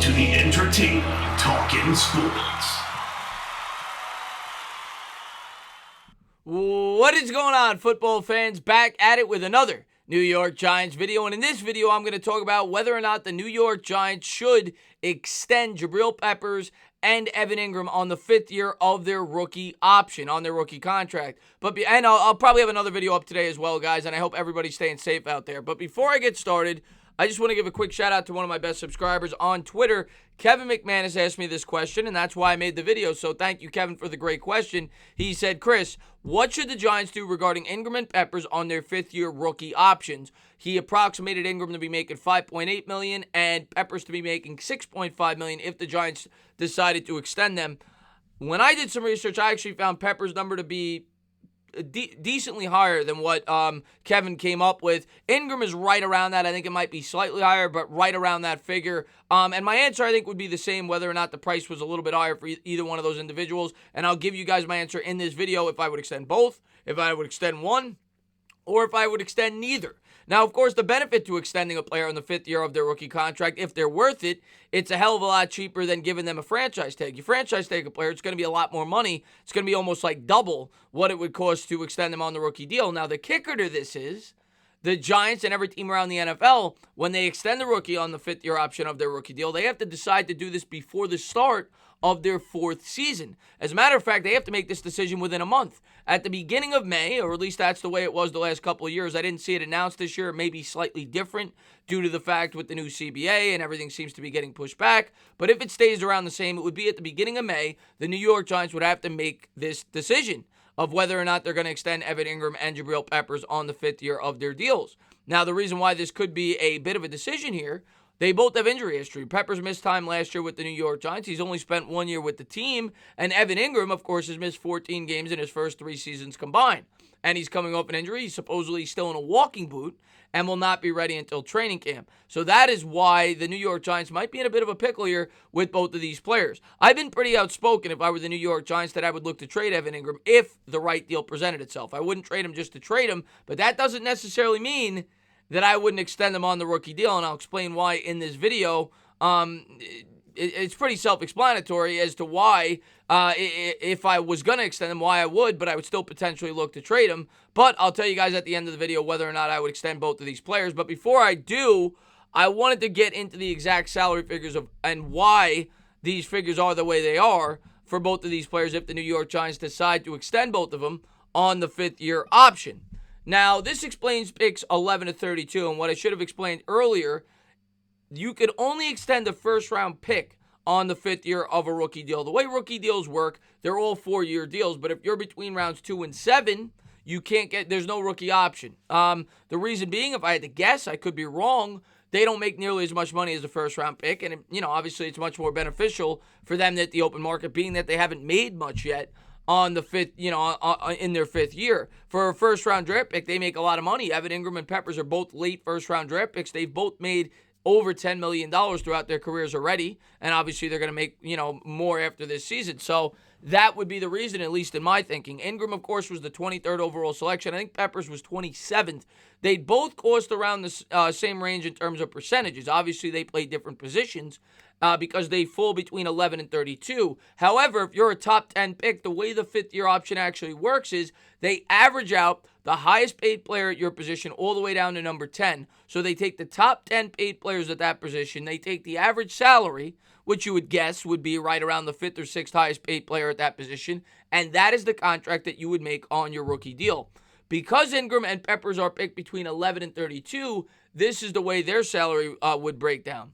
to the entertaining Talkin' Sports. What is going on, football fans? Back at it with another New York Giants video. And in this video, I'm going to talk about whether or not the New York Giants should extend Jabrill Peppers and Evan Engram on the 5th year of their rookie option, on their rookie contract. And I'll probably have another video up today as well, guys, and I hope everybody's staying safe out there. But before I get started, I just want to give a quick shout out to one of my best subscribers on Twitter. Kevin McManus asked me this question, and that's why I made the video. So thank you, Kevin, for the great question. He said, Chris, what should the Giants do regarding Engram and Peppers on their 5th year rookie options? He approximated Engram to be making $5.8 million and Peppers to be making $6.5 million if the Giants decided to extend them. When I did some research, I actually found Peppers' number to be decently higher than what Kevin came up with. Engram is right around that. I think it might be slightly higher, but right around that figure. And my answer, I think, would be the same whether or not the price was a little bit higher for either one of those individuals. And I'll give you guys my answer in this video if I would extend both, if I would extend one, or if I would extend neither. Now, of course, the benefit to extending a player on the 5th year of their rookie contract, if they're worth it, it's a hell of a lot cheaper than giving them a franchise tag. You franchise tag a player, it's going to be a lot more money. It's going to be almost like double what it would cost to extend them on the rookie deal. Now, the kicker to this is the Giants and every team around the NFL, when they extend the rookie on the 5th year option of their rookie deal, they have to decide to do this before the start of their 4th season. As a matter of fact, they have to make this decision within a month. At the beginning of May, or at least that's the way it was the last couple of years. I didn't see it announced this year. It may be slightly different due to the fact with the new CBA and everything seems to be getting pushed back. But if it stays around the same, it would be at the beginning of May. The New York Giants would have to make this decision of whether or not they're going to extend Evan Engram and Jabrill Peppers on the 5th year of their deals. Now, the reason why this could be a bit of a decision here, they both have injury history. Peppers missed time last year with the New York Giants. He's only spent 1 year with the team. And Evan Engram, of course, has missed 14 games in his first 3 seasons combined. And he's coming off an injury. He's supposedly still in a walking boot and will not be ready until training camp. So that is why the New York Giants might be in a bit of a pickle here with both of these players. I've been pretty outspoken if I were the New York Giants that I would look to trade Evan Engram if the right deal presented itself. I wouldn't trade him just to trade him, but that doesn't necessarily mean that I wouldn't extend them on the rookie deal, and I'll explain why in this video. It's pretty self-explanatory as to why, if I was going to extend them, why I would, but I would still potentially look to trade them. But I'll tell you guys at the end of the video whether or not I would extend both of these players. But before I do, I wanted to get into the exact salary figures and why these figures are the way they are for both of these players if the New York Giants decide to extend both of them on the 5th year option. Now, this explains picks 11 to 32, and what I should have explained earlier, you could only extend a first-round pick on the 5th year of a rookie deal. The way rookie deals work, they're all 4-year deals, but if you're between rounds 2 and 7, you can't there's no rookie option. The reason being, if I had to guess, I could be wrong, they don't make nearly as much money as a first-round pick, and, obviously it's much more beneficial for them at the open market, being that they haven't made much yet on the 5th, in their 5th year. For a first-round draft pick, they make a lot of money. Evan Engram and Peppers are both late first-round draft picks. They've both made over $10 million throughout their careers already, and obviously they're going to make, more after this season. So that would be the reason, at least in my thinking. Engram, of course, was the 23rd overall selection. I think Peppers was 27th. They both cost around the same range in terms of percentages. Obviously, they play different positions, because they fall between 11 and 32. However, if you're a top 10 pick, the way the 5th year option actually works is they average out the highest paid player at your position all the way down to number 10. So they take the top 10 paid players at that position. They take the average salary, which you would guess would be right around the 5th or 6th highest paid player at that position, and that is the contract that you would make on your rookie deal. Because Engram and Peppers are picked between 11 and 32, this is the way their salary would break down.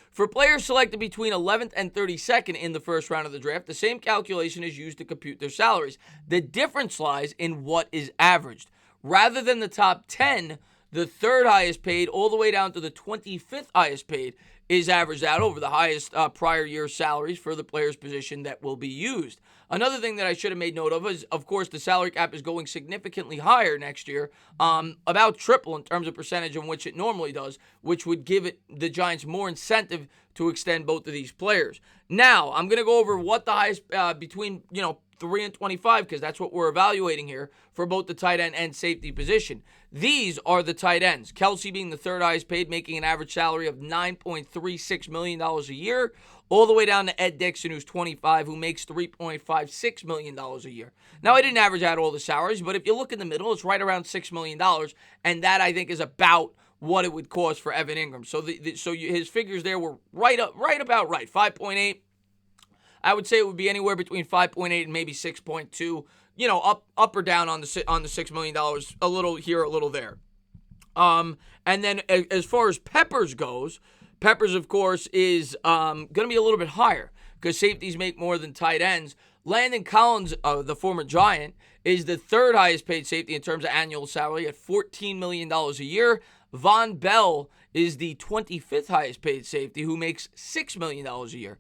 For players selected between 11th and 32nd in the first round of the draft, the same calculation is used to compute their salaries. The difference lies in what is averaged. Rather than the top 10, the 3rd highest paid all the way down to the 25th highest paid is averaged out over the highest prior year salaries for the player's position that will be used. Another thing that I should have made note of is, of course, the salary cap is going significantly higher next year, about triple in terms of percentage in which it normally does, which would give the Giants more incentive to extend both of these players. Now, I'm going to go over what the highest between, 3 and 25, because that's what we're evaluating here for both the tight end and safety position. These are the tight ends. Kelsey being the third highest paid, making an average salary of $9.36 million a year, all the way down to Ed Dixon, who's 25, who makes $3.56 million a year. Now, I didn't average out all the salaries, but if you look in the middle, it's right around $6 million, and that, I think, is about what it would cost for Evan Engram. So his figures there were right about right. 5.8. I would say it would be anywhere between 5.8 and maybe 6.2. Up or down on the $6 million, a little here, a little there. And then as far as Peppers goes, Peppers, of course, is going to be a little bit higher because safeties make more than tight ends. Landon Collins, the former Giant, is the third highest paid safety in terms of annual salary at $14 million a year. Von Bell is the 25th highest paid safety, who makes $6 million a year.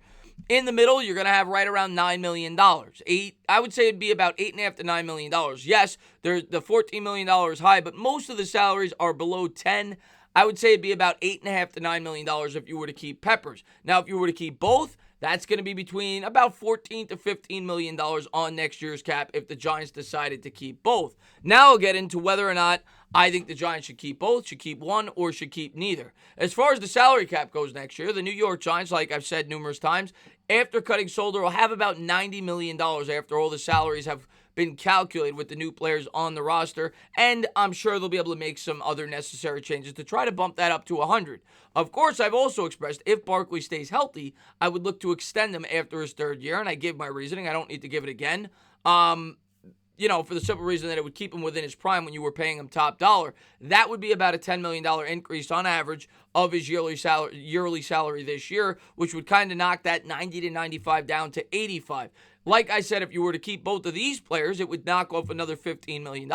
In the middle, you're going to have right around $9 million. I would say it'd be about $8.5 to $9 million. Yes, the $14 million is high, but most of the salaries are below 10. I would say it'd be about $8.5 to $9 million if you were to keep Peppers. Now, if you were to keep both, that's going to be between about $14 to $15 million on next year's cap if the Giants decided to keep both. Now I'll get into whether or not I think the Giants should keep both, should keep one, or should keep neither. As far as the salary cap goes next year, the New York Giants, like I've said numerous times, after cutting Solder, will have about $90 million after all the salaries have been calculated with the new players on the roster, and I'm sure they'll be able to make some other necessary changes to try to bump that up to 100. Of course, I've also expressed if Barkley stays healthy, I would look to extend him after his third year, and I give my reasoning. I don't need to give it again. For the simple reason that it would keep him within his prime when you were paying him top dollar. That would be about a $10 million increase on average of his yearly salary this year, which would kind of knock that 90 to 95 down to 85. Like I said, if you were to keep both of these players, it would knock off another $15 million.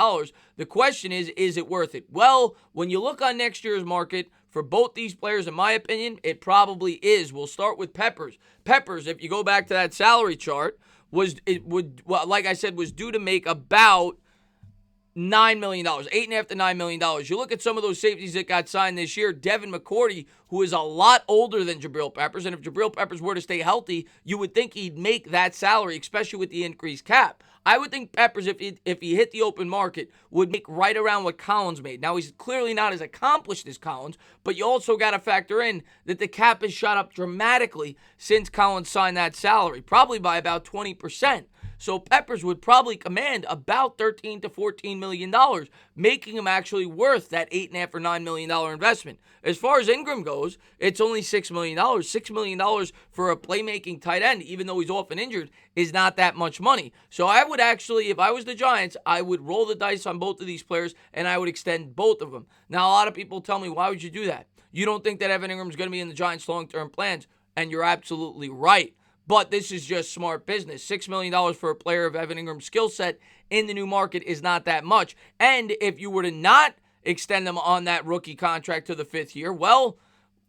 The question is it worth it? Well, when you look on next year's market for both these players, in my opinion, it probably is. We'll start with Peppers. Peppers, if you go back to that salary chart, was due to make about $9 million, $8.5 to $9 million. You look at some of those safeties that got signed this year, Devin McCourty, who is a lot older than Jabrill Peppers, and if Jabrill Peppers were to stay healthy, you would think he'd make that salary, especially with the increased cap. I would think Peppers, if he hit the open market, would make right around what Collins made. Now, he's clearly not as accomplished as Collins, but you also got to factor in that the cap has shot up dramatically since Collins signed that salary, probably by about 20%. So Peppers would probably command about $13 to $14 million, making him actually worth that $8.5 or $9 million investment. As far as Engram goes, it's only $6 million. $6 million for a playmaking tight end, even though he's often injured, is not that much money. So I would actually, if I was the Giants, I would roll the dice on both of these players, and I would extend both of them. Now, a lot of people tell me, why would you do that? You don't think that Evan Engram is going to be in the Giants' long-term plans, and you're absolutely right. But this is just smart business. $6 million for a player of Evan Engram's skill set in the new market is not that much. And if you were to not extend him on that rookie contract to the 5th year, well,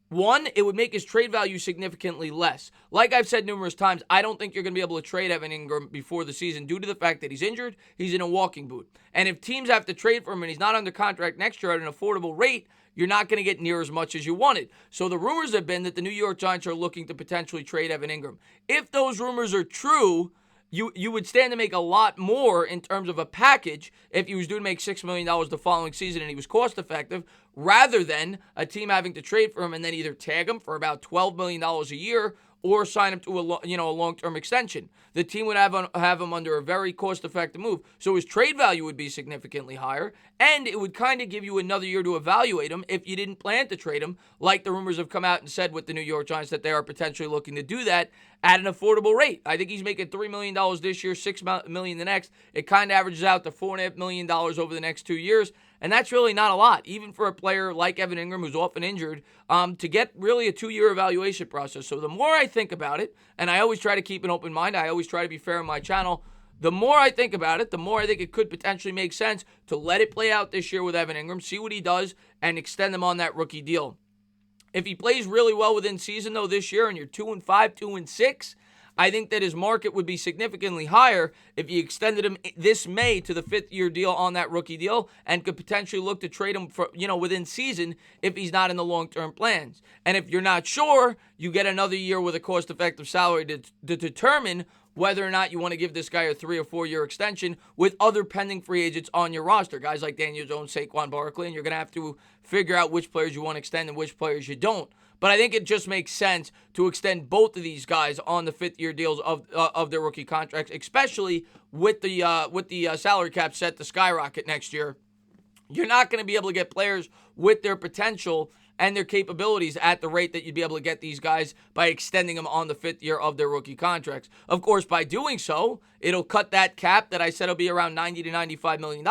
one, it would make his trade value significantly less. Like I've said numerous times, I don't think you're going to be able to trade Evan Engram before the season due to the fact that he's injured, he's in a walking boot. And if teams have to trade for him and he's not under contract next year at an affordable rate, you're not going to get near as much as you wanted. So the rumors have been that the New York Giants are looking to potentially trade Evan Engram. If those rumors are true, you would stand to make a lot more in terms of a package if he was due to make $6 million the following season and he was cost effective, rather than a team having to trade for him and then either tag him for about $12 million a year or sign him to a long-term extension. The team would have him under a very cost-effective move. So his trade value would be significantly higher, and it would kind of give you another year to evaluate him if you didn't plan to trade him, like the rumors have come out and said with the New York Giants that they are potentially looking to do that at an affordable rate. I think he's making $3 million this year, $6 million the next. It kind of averages out to $4.5 million over the next 2 years. And that's really not a lot, even for a player like Evan Engram, who's often injured, to get really a 2-year evaluation process. So the more I think about it, and I always try to keep an open mind, I always try to be fair on my channel, the more I think about it, the more I think it could potentially make sense to let it play out this year with Evan Engram, see what he does, and extend him on that rookie deal. If he plays really well within season, though, this year, and you're 2-5, 2-6, I think that his market would be significantly higher if you extended him this May to the 5th-year deal on that rookie deal and could potentially look to trade him for, within season if he's not in the long-term plans. And if you're not sure, you get another year with a cost-effective salary to determine whether or not you want to give this guy a 3 or 4 year extension with other pending free agents on your roster. Guys like Daniel Jones, Saquon Barkley, and you're going to have to figure out which players you want to extend and which players you don't. But I think it just makes sense to extend both of these guys on the 5th-year deals of their rookie contracts, especially with the salary cap set to skyrocket next year. You're not going to be able to get players with their potential and their capabilities at the rate that you'd be able to get these guys by extending them on the 5th year of their rookie contracts. Of course, by doing so, it'll cut that cap that I said will be around $90 to $95 million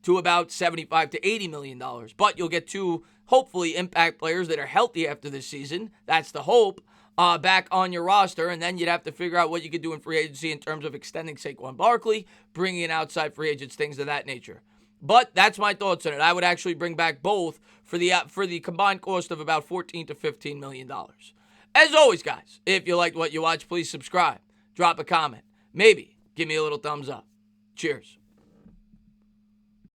to about $75 to $80 million. But you'll get 2, hopefully, impact players that are healthy after this season. That's the hope. Back on your roster, and then you'd have to figure out what you could do in free agency in terms of extending Saquon Barkley, bringing in outside free agents, things of that nature. But that's my thoughts on it. I would actually bring back both for the combined cost of about $14 to $15 million. As always, guys, if you liked what you watched, please subscribe, drop a comment, maybe give me a little thumbs up. Cheers.